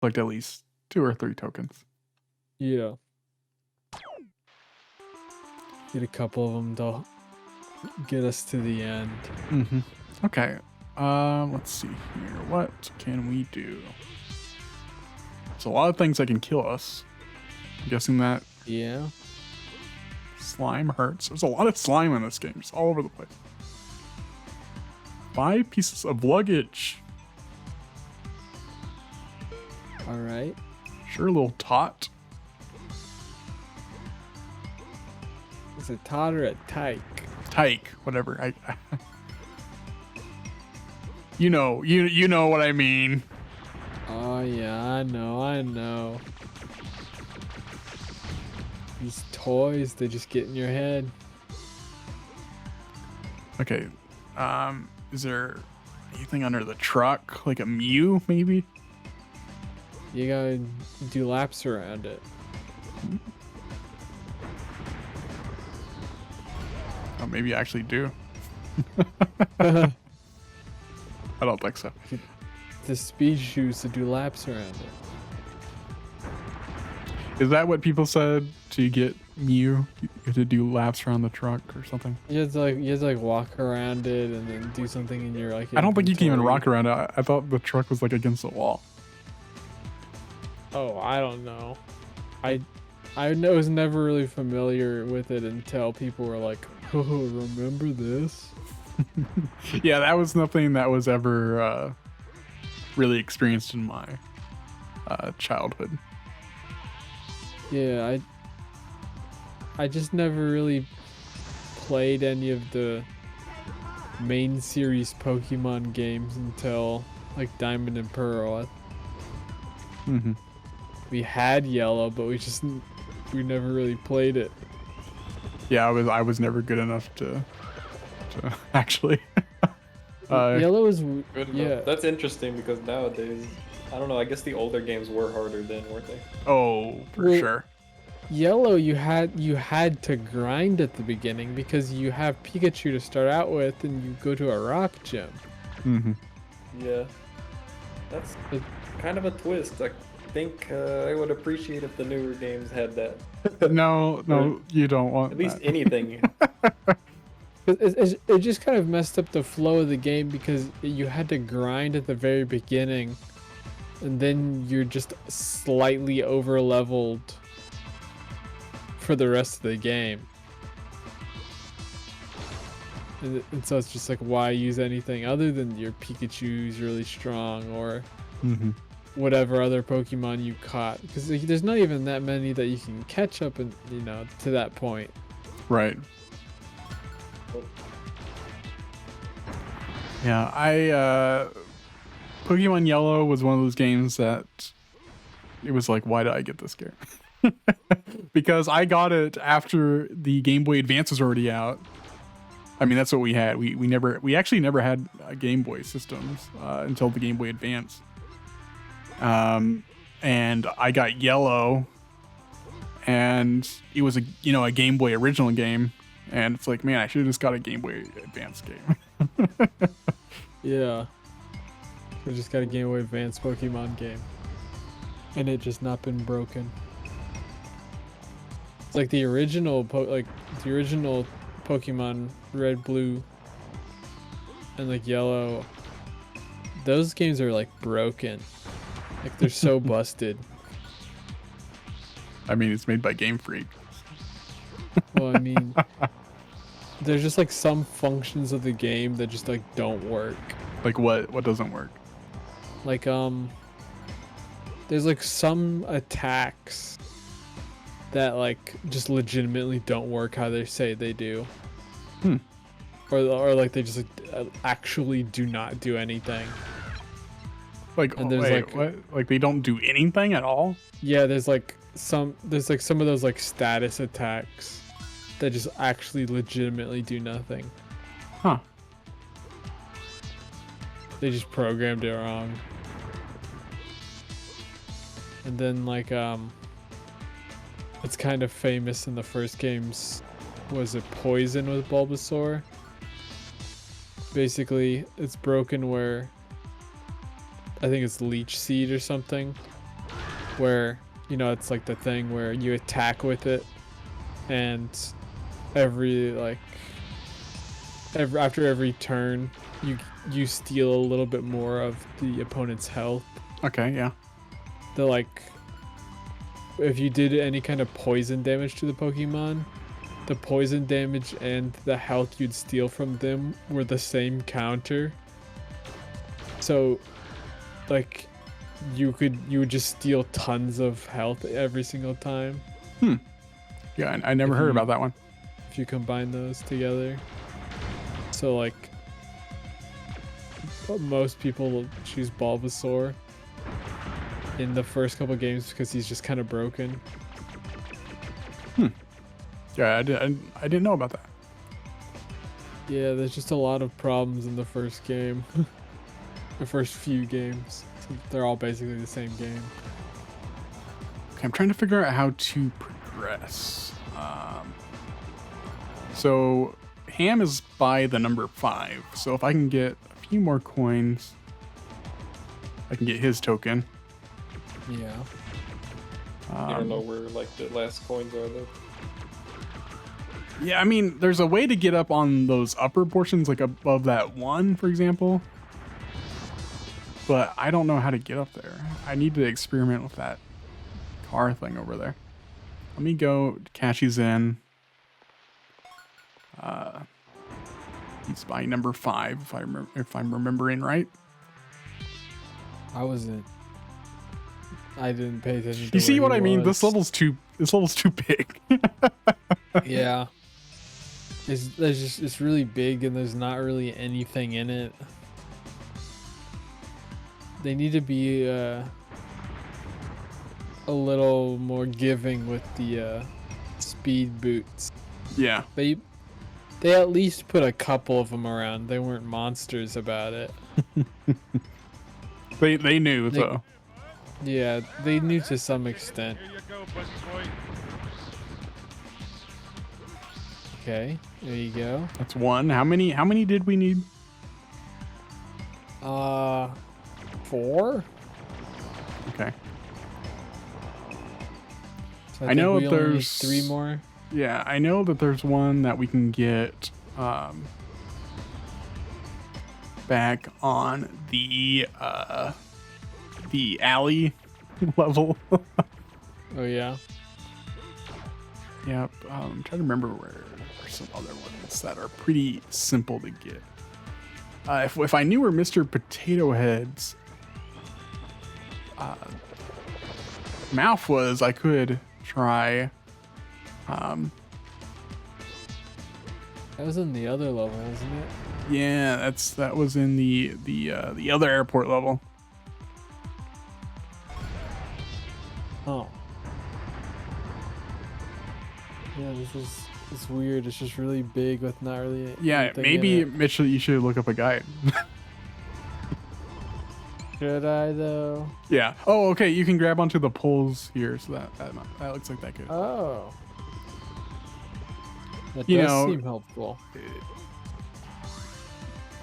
Collect at least 2 or 3 tokens. Yeah. Get a couple of them to get us to the end. Mm-hmm. Okay. Let's see here. What can we do? There's a lot of things that can kill us. I'm guessing that Yeah. slime hurts. There's a lot of slime in this game. It's all over the place. 5 pieces of luggage. All right. Sure, a little tot. Is it Todd or a Tyke? Tyke, whatever. You know what I mean. Oh yeah, I know. These toys, they just get in your head. Okay. Is there anything under the truck? Like a Mew, maybe? You gotta do laps around it. Oh, maybe I actually do. I don't think so. The speed shoes to do laps around it. Is that what people said to get Mew? You have to do laps around the truck or something? You have to walk around it and then do something in your I don't think you can even inventory. rock around it. I thought the truck was like against the wall. Oh, I don't know. I was never really familiar with it until people were like, "Oh, remember this?" Yeah, that was nothing that was ever really experienced in my childhood. Yeah, I just never really played any of the main series Pokemon games until like Diamond and Pearl. Mm-hmm. We had Yellow, but we never really played it. Yeah, I was never good enough to actually. Yellow is Good enough. yeah. That's interesting because nowadays, I don't know. I guess the older games were harder then, weren't they? Oh, for Well, sure. Yellow, you had to grind at the beginning because you have Pikachu to start out with, and you go to a rock gym. Mm-hmm. Yeah. That's kind of a twist. I think I would appreciate if the newer games had that. No, you don't want At least that. anything. It just kind of messed up the flow of the game because you had to grind at the very beginning, and then you're just slightly over leveled for the rest of the game. And so it's just like, why use anything other than your Pikachu's really strong or Mm-hmm. whatever other Pokemon you caught? Because there's not even that many that you can catch up and to that point. Right. Yeah, Pokemon Yellow was one of those games that it was like, why did I get this game? Because I got it after the Game Boy Advance was already out. I mean, that's what we had. We actually never had Game Boy systems until the Game Boy Advance. And I got Yellow, and it was a Game Boy original game, and it's like, man, I should have just got a Game Boy Advance game. Yeah. We just got a Game Boy Advance Pokemon game. And it just not been broken. It's like the original Pokemon Red, Blue, and like Yellow. Those games are like broken. Like they're so busted. I mean, it's made by Game Freak. Well, I mean, there's just like some functions of the game that just like don't work. Like what doesn't work? Like there's like some attacks that like just legitimately don't work how they say they do. Or like they just actually do not do anything. Like, And there's wait, like- what? Like they don't do anything at all? Yeah, there's some of those like status attacks that just actually legitimately do nothing. Huh. They just programmed it wrong. And then like it's kind of famous in the first games. Was it poison with Bulbasaur? Basically, it's broken where I think it's leech seed or something. where it's like the thing where you attack with it, and after every turn you steal a little bit more of the opponent's health. Okay, yeah. If you did any kind of poison damage to the Pokemon, the poison damage and the health you'd steal from them were the same counter. So, like, you would just steal tons of health every single time. Yeah, I never heard about that one. If you combine those together. So, like, most people choose Bulbasaur in the first couple games because he's just kind of broken. Yeah, I didn't know about that. Yeah, there's just a lot of problems in the first game. The first few games. So they're all basically the same game. Okay, I'm trying to figure out how to progress. So Ham is by the number 5. So if I can get a few more coins, I can get his token. Yeah. I don't know where like the last coins are though. Yeah, I mean, there's a way to get up on those upper portions, like above that 1, for example. But I don't know how to get up there. I need to experiment with that car thing over there. Let me go cash these in. He's by number 5, if I'm remembering right. I didn't pay attention to You see where what he I mean? was. This level's too big. Yeah. It's really big and there's not really anything in it. They need to be a little more giving with the speed boots. Yeah. They at least put a couple of them around. They weren't monsters about it. They knew though. Yeah, they knew to some extent. Here you go, Buzzy boy. Okay, there you go. That's 1. How many did we need? 4? Okay. So I know think we if only need there's 3 more. Yeah, I know that there's one that we can get back on the alley level. Oh yeah. Yep. I'm trying to remember where there's some other ones that are pretty simple to get. If I knew where Mr. Potato Head's mouth was, I could try. That was in the other level, wasn't it? Yeah, that was in the other airport level. Oh. Yeah, it's weird. It's just really big with not really. Yeah, anything maybe in it. Mitchell, you should look up a guide. Should I though? Yeah. Oh, okay. You can grab onto the poles here, so that looks like that could. Oh. That You does know- seem helpful.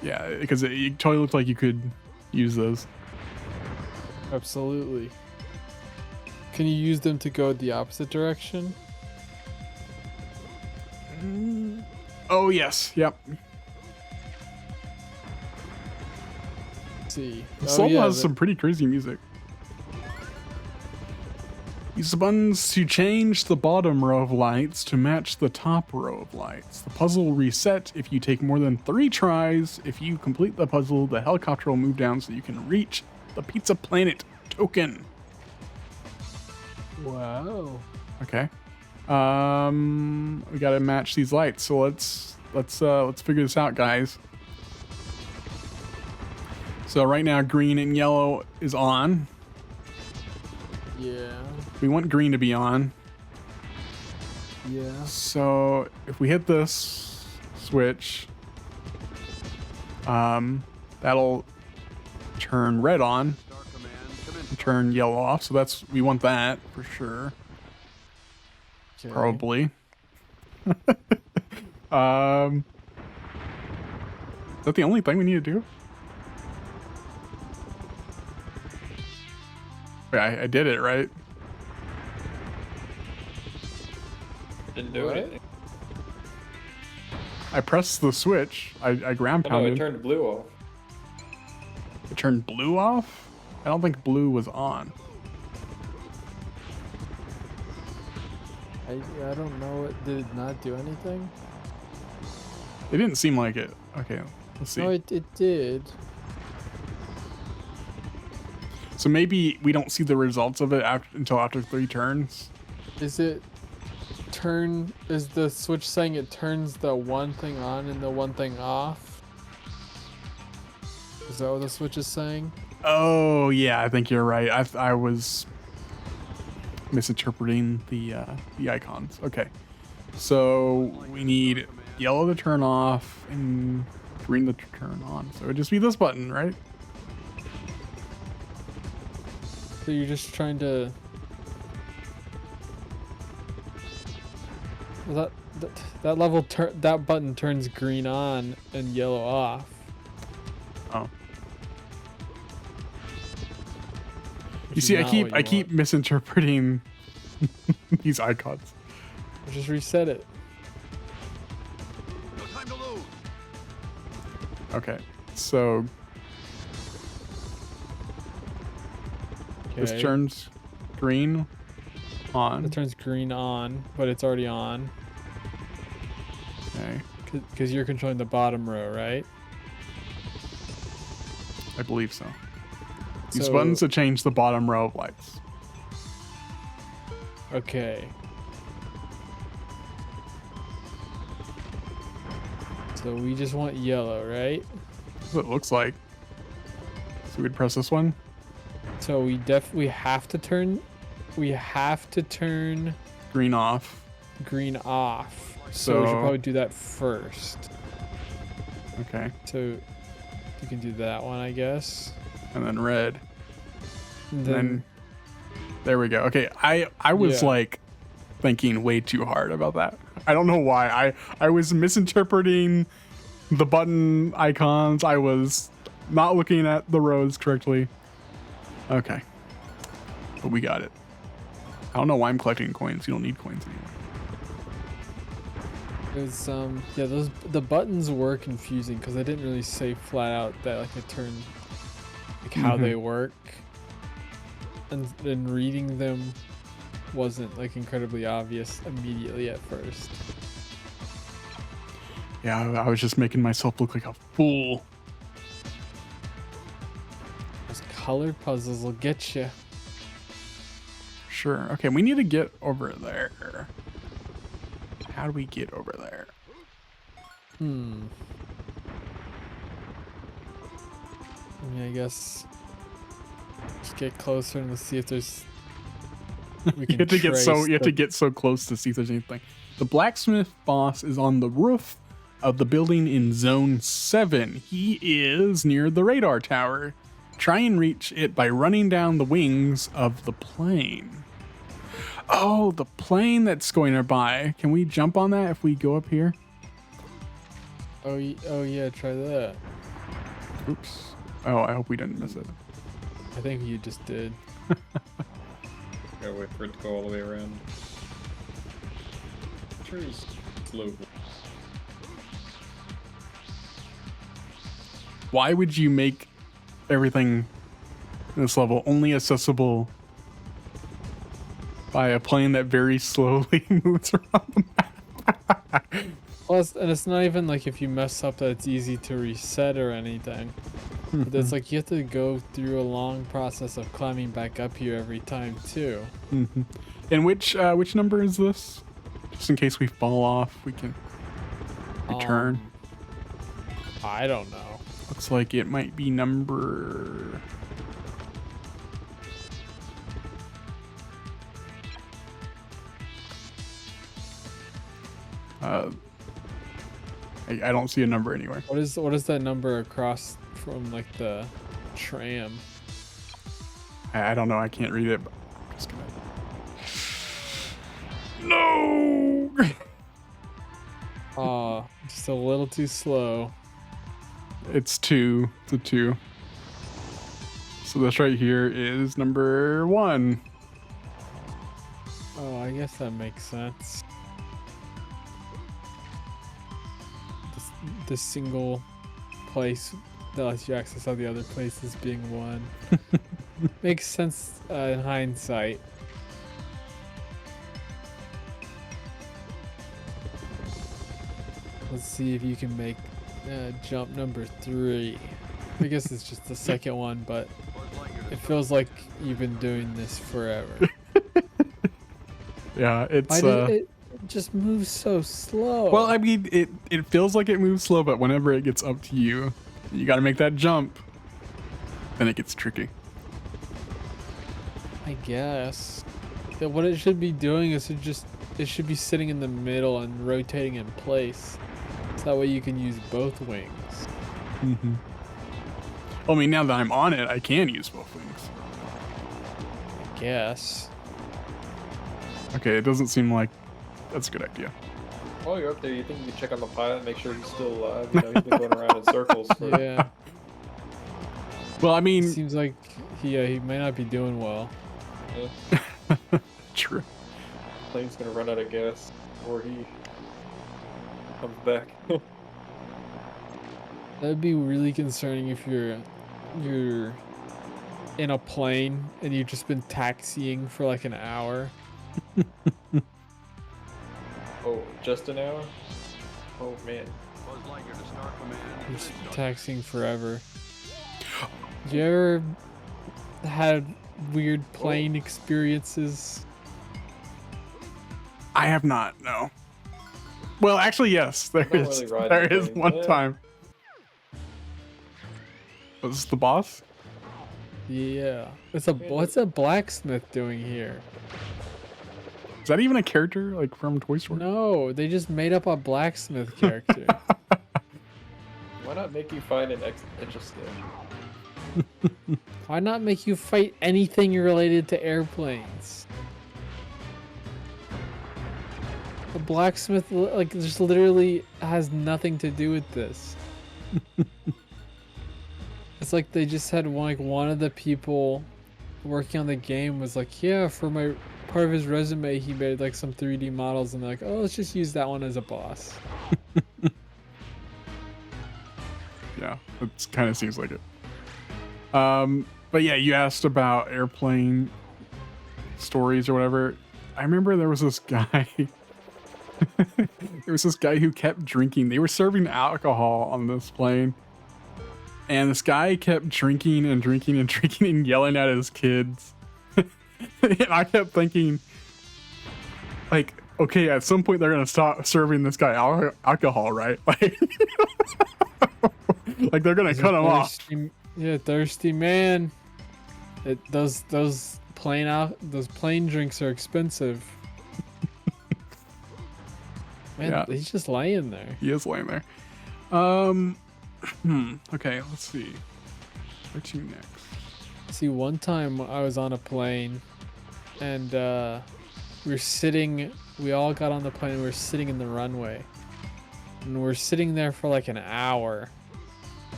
Yeah, because it totally looked like you could use those. Absolutely. Can you use them to go the opposite direction? Oh yes. Yep. Let's see. This Oh, level yeah, has some pretty crazy music. Use the buttons to change the bottom row of lights to match the top row of lights. The puzzle will reset if you take more than 3 tries. If you complete the puzzle, the helicopter will move down so you can reach the Pizza Planet token. Wow. Okay. We gotta match these lights. So let's figure this out, guys. So right now, green and yellow is on. Yeah. We want green to be on. Yeah. So if we hit this switch, that'll turn red on, and turn yellow off. So we want that for sure. Okay. Probably. Is that the only thing we need to do? Wait, I did it, right? Didn't do What? anything. I pressed the switch. I ground Oh, no, pounded. it turned blue off. It turned blue off? I don't think blue was on. I don't know. It did not do anything. It didn't seem like it. Okay, let's see. No, it did. So maybe we don't see the results of it until after 3 turns. Is it turn? Is the switch saying it turns the one thing on and the one thing off? Is that what the switch is saying? Oh yeah, I think you're right. I was misinterpreting the icons. Okay, so we need yellow to turn off and green to turn on. So it would just be this button, right? So you're just trying to. That level that button turns green on and yellow off. Oh. You see, I keep misinterpreting these icons. Just reset it. No time to lose. Okay, so this Okay. turns green on. It turns green on, but it's already on Okay, because you're controlling the bottom row, right? I believe so. These So- buttons to change the bottom row of lights. Okay. So we just want yellow, right? That's what it looks like. So we'd press this one. So we have to turn Green off. green off. So we should So- probably do that first. Okay, So you can do that one, I guess. and then red. And Then there we go. Okay, I was Yeah. like thinking way too hard about that. I don't know why. I was misinterpreting the button icons. I was not looking at the rows correctly. Okay, but we got it. I don't know why I'm collecting coins. You don't need coins anymore. It's yeah, the buttons were confusing because I didn't really say flat out that like it turned like how they work, and then reading them wasn't like incredibly obvious immediately at first. Yeah, I was just making myself look like a fool. Those color puzzles will get you. Sure. Okay, we need to get over there. How do we get over there? I mean, I guess just get closer and let's see if there's. We You have to get so close to see if there's anything. The blacksmith boss is on the roof of the building in zone 7. He is near the radar tower. Try and reach it by running down the wings of the plane. Oh, the plane that's going by. Can we jump on that if we go up here? Oh yeah, try that. Oops. Oh, I hope we didn't miss it. I think you just did. Gotta wait for it to go all the way around. Trees. Slow. Why would you make everything in this level only accessible by a plane that very slowly moves around the map? Well, and it's not even like if you mess up that it's easy to reset or anything. But it's like you have to go through a long process of climbing back up here every time too. And which number is this? Just in case we fall off, we can return. I don't know. Looks like it might be number... I don't see a number anywhere. What is that number across from like the tram? I don't know. I can't read it. But I'm just gonna... No! Oh, just a little too slow. It's 2. It's a 2. So this right here is number 1. Oh, I guess that makes sense. The single place that lets you access all the other places being 1. Makes sense in hindsight. Let's see if you can make jump number 3. I guess it's just the second one, but it feels like you've been doing this forever. Yeah, it's Why did it just move so slow? well, I mean, it feels like it moves slow, but whenever it gets up to you, you got to make that jump. Then it gets tricky. I guess. Yeah, what it should be doing is it should be sitting in the middle and rotating in place. So that way you can use both wings. Mm-hmm. I mean, now that I'm on it, I can use both wings. I guess. Okay, it doesn't seem like that's a good idea. While you're up there, you think you can check on the pilot, make sure he's still alive. You know, he's been going around in circles. For... Yeah. Well, I mean, Seems like he may not be doing well. Yeah. true. Plane's gonna run out of gas before he comes back. That'd be really concerning if you're in a plane and you've just been taxiing for like an hour. Oh, just an hour? Oh man. Buzz Lightyear to start command. You're just taxiing forever. Did you ever had weird plane experiences? I have not. No. Well, actually, yes. There don't is. really ride There the is plane, one yeah. time. Was this the boss? Yeah. What's a blacksmith doing here? Is that even a character like from Toy Story? No, they just made up a blacksmith character. Why not make you find an extra skill? Why not make you fight anything related to airplanes? The blacksmith like just literally has nothing to do with this. It's like they just had one of the people working on the game was like, yeah, for my part of his resume he made like some 3D models, and they're like, oh, let's just use that one as a boss. Yeah, it kind of seems like it. But yeah, you asked about airplane stories or whatever. I remember there was this guy. There was this guy who kept drinking. They were serving alcohol on this plane. And this guy kept drinking and drinking and drinking and yelling at his kids. And I kept thinking, like, okay, at some point they're going to stop serving this guy alcohol, right? Like, like they're going to cut him off. Yeah, thirsty man. Those plane drinks are expensive. Man, Yeah. he's just laying there. He is laying there. Okay, let's see. Where to next? See, one time I was on a plane and we all got on the plane and we were sitting in the runway. And we're sitting there for like an hour,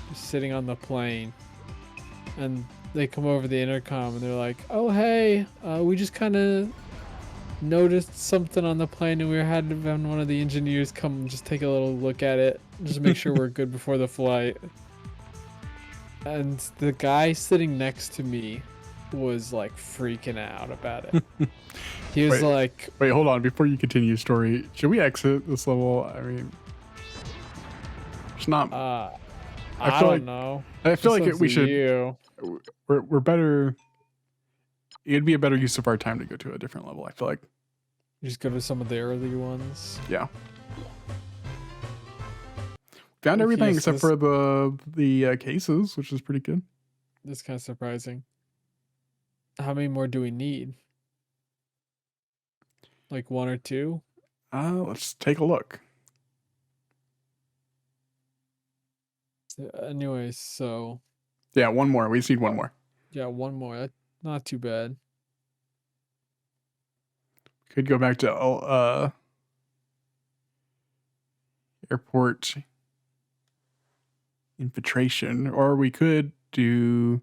just sitting on the plane. And they come over the intercom and they're like, oh, hey, we just kind of noticed something on the plane and we had to have one of the engineers come just take a little look at it, just make sure we're good before the flight. And the guy sitting next to me was like freaking out about it. He was like, wait, hold on. Before you continue your story, should we exit this level? I mean, it's not. I don't know. I feel It's like up we to should. you. We're better. It'd be a better use of our time to go to a different level. I feel like. Just go to some of the early ones. Yeah. Found Okay, everything so except this- for the cases, which is pretty good. That's kind of surprising. How many more do we need? Like 1 or 2? Let's take a look. Anyways, so Yeah, one more. We just need one more. yeah, 1 more. Not too bad. Could go back to airport infiltration, or we could do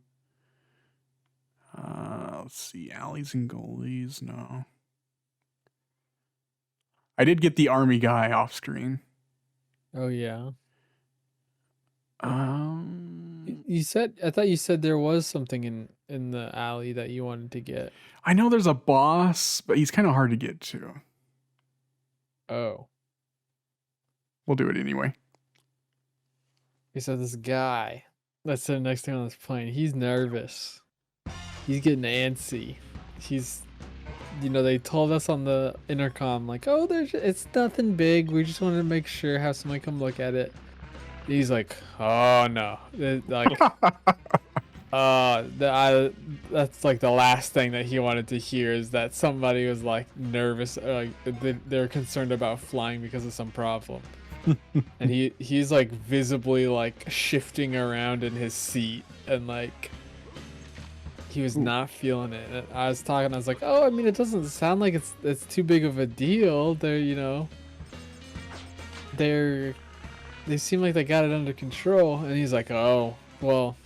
Let's see, alleys and goalies. No, I did get the army guy off screen. Oh yeah. Um, You said I thought you said there was something in the alley that you wanted to get. I know there's a boss, but he's kind of hard to get to. Oh. We'll do it anyway. He said this guy that's sitting next to him on this plane, he's nervous. He's getting antsy. He's, they told us on the intercom, like, oh, it's nothing big. We just wanted to make sure, have somebody come look at it. And he's like, oh no. Like, that's like the last thing that he wanted to hear is that somebody was like nervous, or like they're concerned about flying because of some problem. And he's like visibly like shifting around in his seat, and like he was not feeling it. And I was like, oh, I mean, it doesn't sound like it's too big of a deal. They seem like they got it under control. And he's like, oh, well,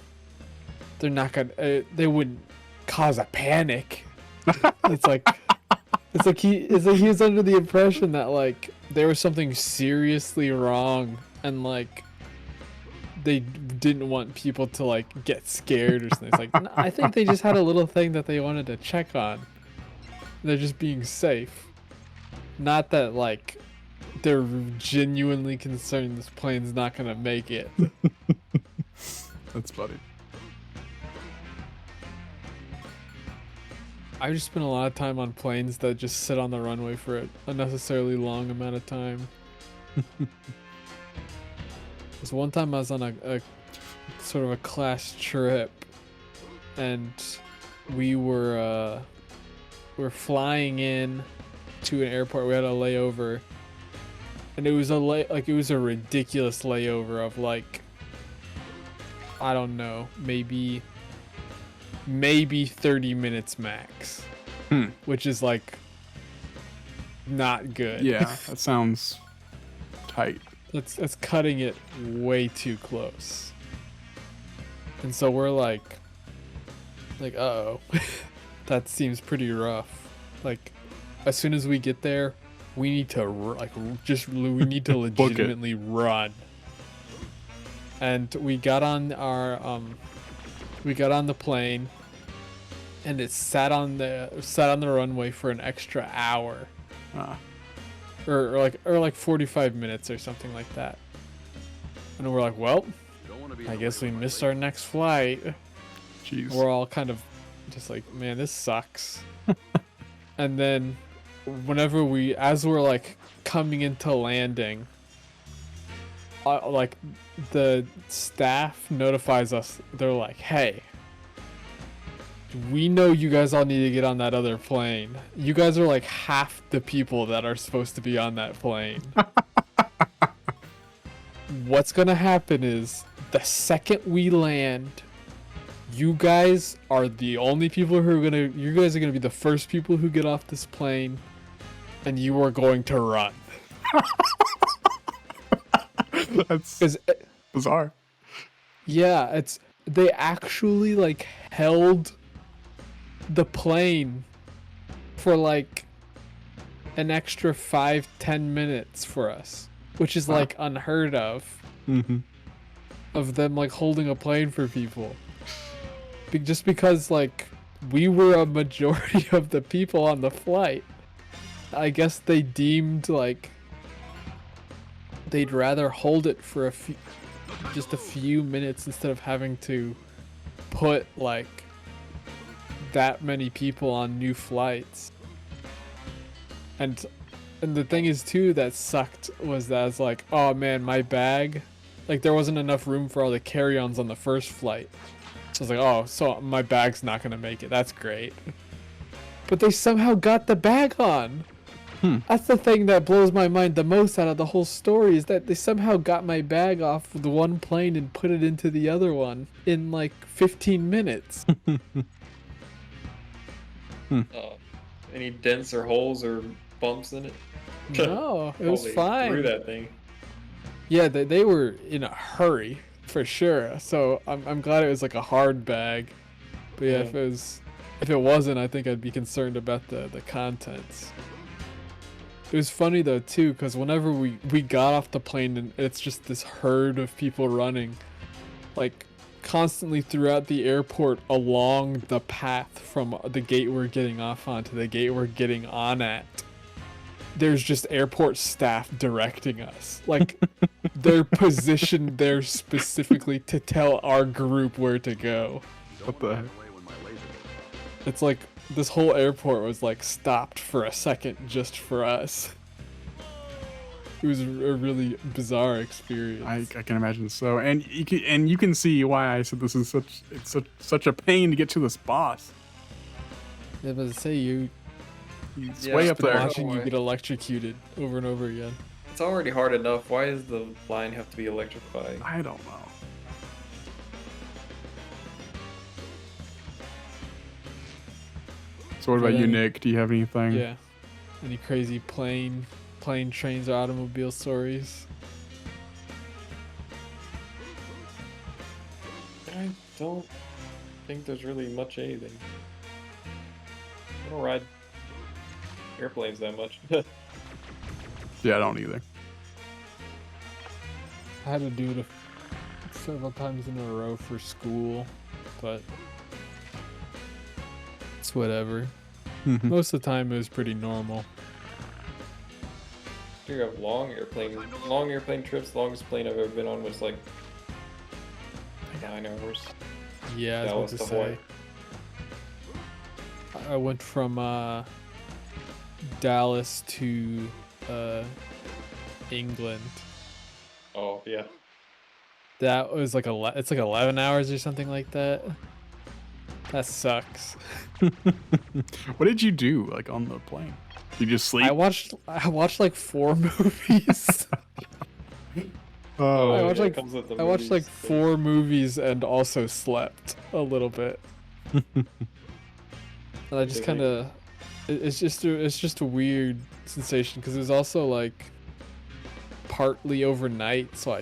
they're not gonna, they wouldn't cause a panic. It's like he was under the impression that like there was something seriously wrong, and like they didn't want people to like get scared or something. It's like, no, I think they just had a little thing that they wanted to check on. They're just being safe. Not that like they're genuinely concerned this plane's not gonna make it. That's funny. I just spent a lot of time on planes that just sit on the runway for an unnecessarily long amount of time. This one time I was on a sort of a class trip, and we were flying in to an airport. We had a layover, and it was a ridiculous layover of like, I don't know, maybe 30 minutes max, which is like not good. Yeah, that sounds tight. That's cutting it way too close. And so we're like uh-oh. That seems pretty rough. Like, as soon as we get there, we need to legitimately run. And we got on the plane, and it sat on the runway for an extra hour. Or like 45 minutes or something like that. And we're like, well, I guess we missed our next flight. Jeez. We're all kind of just like, man, this sucks. And then as we're like coming into landing, like the staff notifies us. They're like, hey, we know you guys all need to get on that other plane. You guys are like half the people that are supposed to be on that plane. What's gonna happen is the second we land, you guys are the only people who are you guys are gonna be the first people who get off this plane, and you are going to run. That's bizarre. Yeah, they actually like held the plane for like an extra 5-10 minutes for us, which is like unheard of. Of them like holding a plane for people, just because like we were a majority of the people on the flight. I guess they deemed like they'd rather hold it for just a few minutes instead of having to put like that many people on new flights. And the thing is too that sucked was that it's like, oh man, my bag, like there wasn't enough room for all the carry-ons on the first flight. So I was like, oh, so my bag's not gonna make it. That's great. But they somehow got the bag on. That's the thing that blows my mind the most out of the whole story, is that they somehow got my bag off the one plane and put it into the other one in like 15 minutes. Any dents or holes or bumps in it? No, it was fine. Through that thing. Yeah, they were in a hurry for sure. So I'm glad it was like a hard bag. But yeah, if it was If it wasn't, I think I'd be concerned about the contents. It was funny though too, because whenever we got off the plane and it's just this herd of people running, like constantly throughout the airport along the path from the gate we're getting off on to the gate we're getting on at. There's just airport staff directing us. Like they're positioned there specifically to tell our group where to go. What the heck? It's like this whole airport was like stopped for a second just for us. It was a really bizarre experience. I can imagine so, and you can see why I said this is such a pain to get to this boss. Yeah, but say He's Yeah, way it's up been there. watching you get electrocuted over and over again. It's already hard enough. Why does the line have to be electrified? I don't know. So what about you, Nick? Do you have anything? Yeah. Any crazy plane, trains, or automobile stories? I don't think there's really much anything. I don't ride airplanes that much. Yeah, I don't either. I had to do it several times in a row for school, but it's whatever. Most of the time it was pretty normal. You have long airplane trips. The longest plane I've ever been on was like 9 hours. Yeah, I was about to say. I went from Dallas to England. Oh yeah. That was like it's like 11 hours or something like that. That sucks. What did you do like on the plane? Did you just sleep? I watched like 4 movies. Oh, I watched yeah, like it comes with the I watched like movies. 4 movies and also slept a little bit. And I just Really? kind of it's just a weird sensation because it was also like partly overnight, so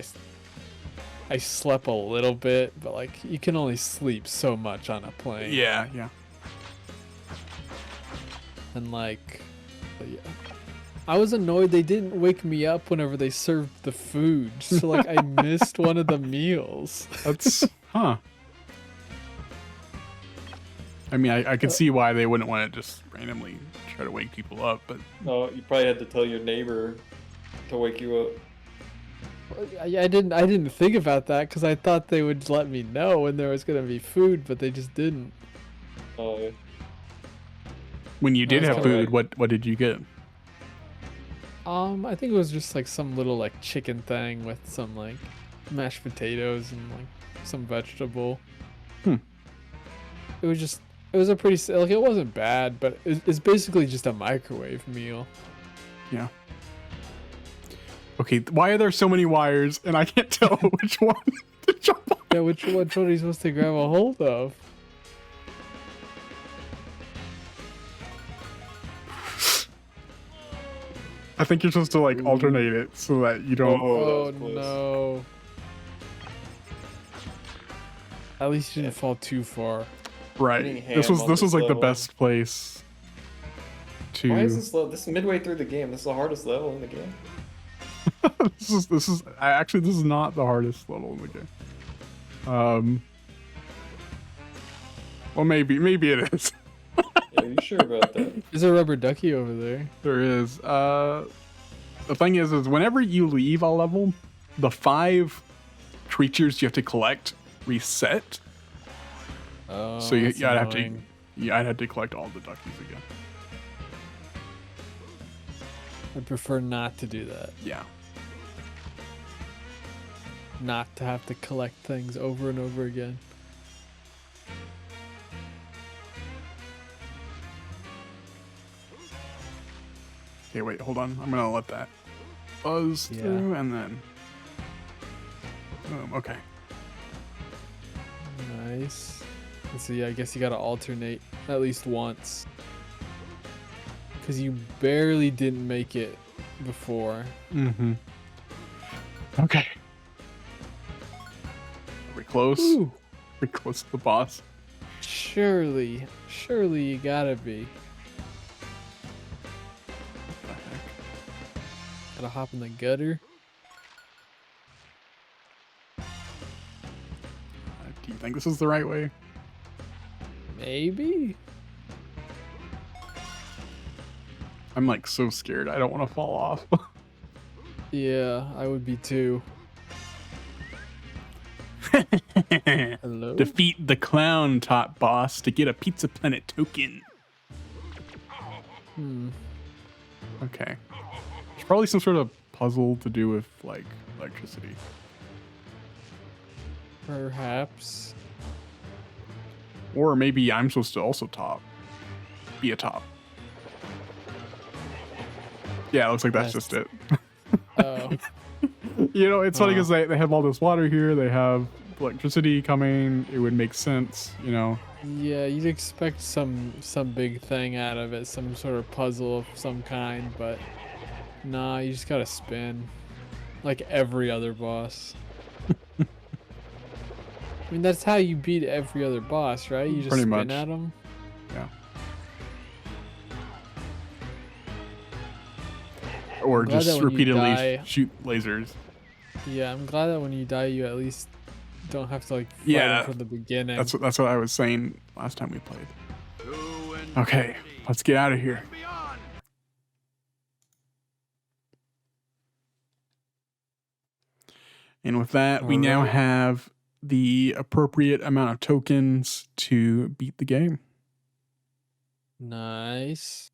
I slept a little bit, but like you can only sleep so much on a plane. yeah. And like, yeah. I was annoyed they didn't wake me up whenever they served the food, so like I missed one of the meals. That's huh. I mean, I could see why they wouldn't want to just randomly try to wake people up, but Oh, you probably had to tell your neighbor to wake you up. I didn't think about that because I thought they would let me know when there was gonna be food, but they just didn't. Oh, yeah. when you did That's have kinda food, what did you get? I think it was just like some little like chicken thing with some like mashed potatoes and like some vegetable. It was a pretty like it wasn't bad, but it's basically just a microwave meal. Yeah. Okay, why are there so many wires and I can't tell which one to jump on? Yeah, which one are you supposed to grab a hold of? I think you're supposed to like alternate it so that you don't. Oh, Oh that was close. no. At least you didn't fall too far. Right. Getting This ham was on this this was like the level. best place to. Why is this level? This is midway through the game. This is the hardest level in the game. this is actually this is not the hardest level in the game. Well, maybe it is. Yeah, are you sure about that? There's a rubber ducky over there. There is. The thing is whenever you leave a level, the 5 creatures you have to collect reset. Oh, So that's I'd have annoying. I'd have to collect all the duckies again. I prefer not to do that. Yeah. Not to have to collect things over and over again. Okay, wait, hold on. I'm gonna let that buzz through and then. Boom. Okay. Nice. And so yeah, I guess you gotta alternate at least once. Because you barely didn't make it before. Mm-hmm. Okay. Are we close? Ooh. We're close to the boss. Sure. Surely you gotta be. What the heck? Gotta hop in the gutter. Do you think this is the right way? Maybe? I'm like so scared. I don't want to fall off. Yeah, I would be too. Hello? Defeat the clown top boss to get a Pizza Planet token. Okay. There's probably some sort of puzzle to do with like electricity. Perhaps. Or maybe I'm supposed to also be a top. Yeah, it looks like that's just it. Oh. You know, it's funny because they have all this water here. They have electricity coming. It would make sense, you know. Yeah, you'd expect some big thing out of it, some sort of puzzle of some kind, but nah, you just gotta spin. Like every other boss. I mean, that's how you beat every other boss, right? You just Pretty spin much. at them. Yeah. Or glad that just when you repeatedly die- shoot lasers. Yeah, I'm glad that when you die, you at least don't have to like fight Yeah, them from the beginning. That's what I was saying last time we played. To Okay, let's get out of here. and beyond. And with that, we now Alright. have the appropriate amount of tokens to beat the game. Nice.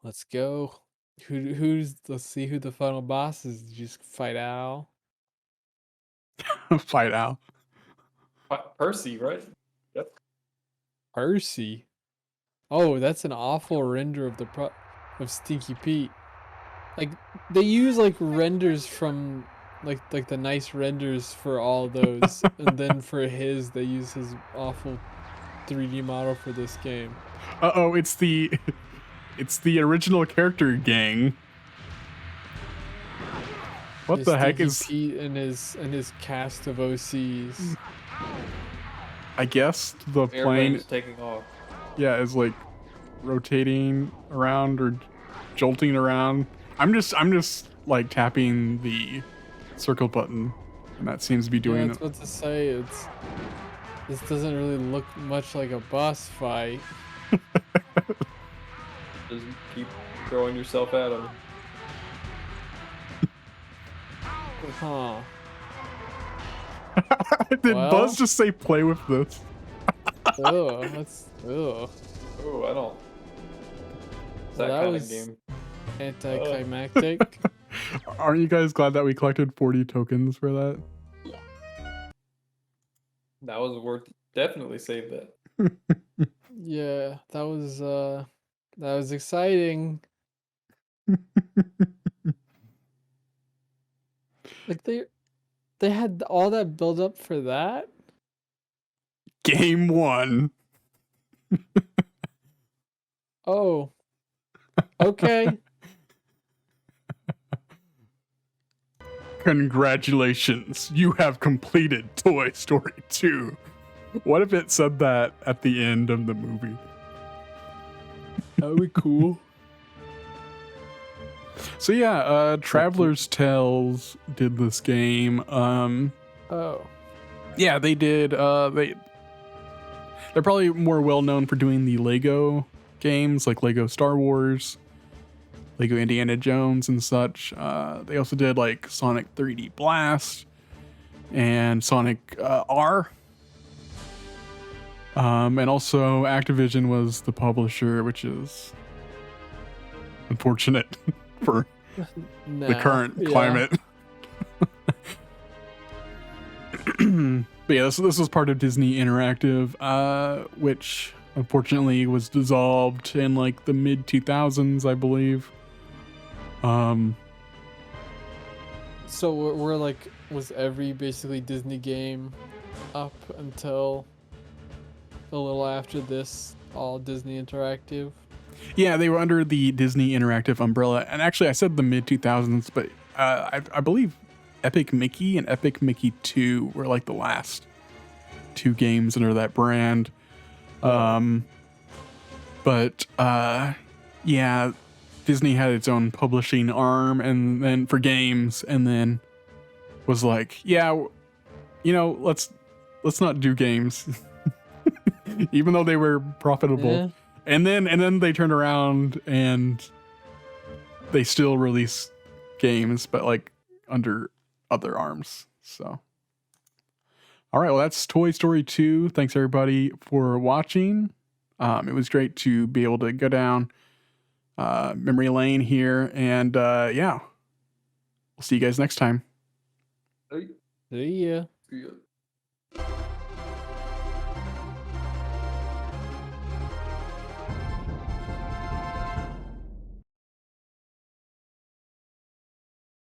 Let's go. Let's see who the final boss is. Did you just fight Al? Fight out. Percy, right? Yep. Percy. Oh, that's an awful render of of Stinky Pete. Like they use like renders from like the nice renders for all those, and then for his they use his awful 3D model for this game. Uh-oh, it's the original character gang. What It's the heck Stinky is Pete and his cast of OCs? I guess the plane Airplane's taking off. yeah, is like rotating around or jolting around. I'm just like tapping the circle button and that seems to be Yeah, doing that's what to say. This doesn't really look much like a boss fight. Just keep throwing yourself at him. Huh. Did Well- Buzz just say play with this? Ugh, that's ugh. Oh, I don't. It's Well, that that kind was- of game. Anticlimactic. Aren't you guys glad that we collected 40 tokens for that? That was worth. Definitely save that. Yeah, that was exciting. Like they had all that build up for that? Game 1. Oh. Okay. Congratulations, you have completed Toy Story 2. What if it said that at the end of the movie? That would be cool. So yeah, Traveler's Tales did this game. Oh. Yeah, they did. They're probably more well known for doing the Lego games, like Lego Star Wars, Lego Indiana Jones, and such. They also did like Sonic 3D Blast and Sonic R. And also Activision was the publisher, which is unfortunate for the current climate. But yeah, this was part of Disney Interactive, which unfortunately was dissolved in like the mid 2000s, I believe. So we're like, was every basically Disney game up until a little after this all Disney Interactive? Yeah, they were under the Disney Interactive umbrella, and actually I said the mid 2000s, but I believe Epic Mickey and Epic Mickey 2 were like the last two games under that brand. But yeah, Disney had its own publishing arm and then for games, and then was like, yeah, you know, let's not do games. Even though they were profitable. Yeah. And then they turned around and they still release games, but like under other arms. So all right, well, that's Toy Story 2. Thanks everybody for watching. It was great to be able to go down memory lane here, and yeah, we'll see you guys next time. Hey, See ya. see ya.